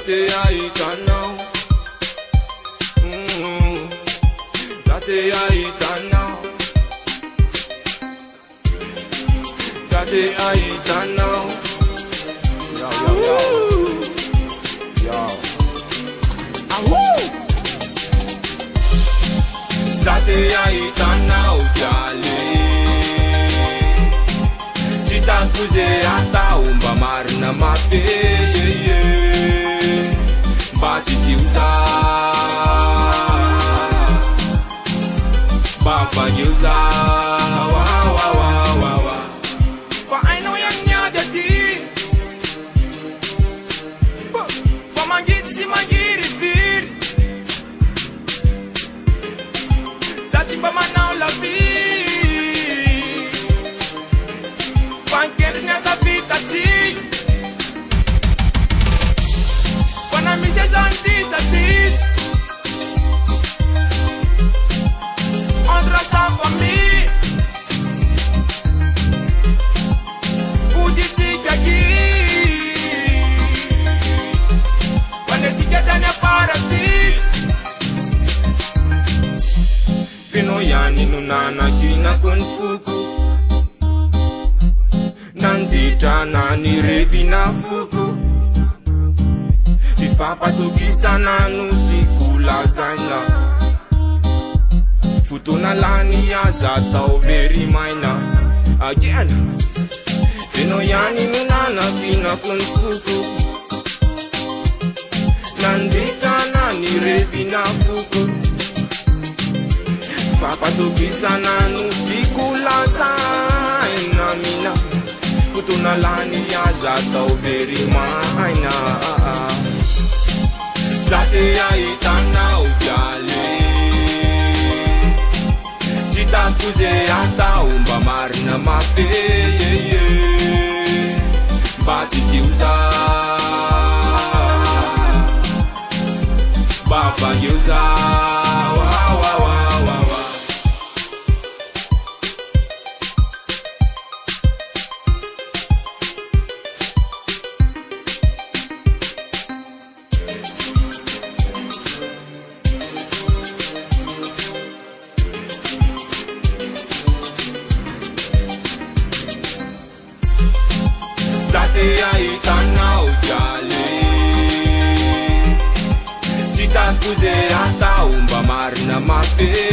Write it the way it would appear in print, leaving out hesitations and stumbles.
Zate aitanao, zate aitanao, zate aitanao. Yo, yo, yo, yo. Zate aitanao jale, chitakuze atao mba marina mafe. Bachikiuza, Baba Yuza, wa wa wa wa wa. For I know yang nya jadi, for magit si magiri fir, zati ba manau la vi, panker nya ta vitati. Misses on this and this Andra sa famille Uditi kagi Wanesiketa nya paradis Pinoyani nunana kina kunfuku Nandita nani revina fuku Fapatokisana nutikulazaina Futuna lani yazata overi maina Again Pinoyani nunana kina kunfuku Nandita nani revina fuku Fapatokisana nutikulazaina mina Futuna lani yazata overi maina Zate aitanao jale, chitakuze atao mba marina mafe. Bachikiuza, Baba Yuza, wa wa wa wa wa. Zate aitanao jale, chitakuze atao mba marina mafe.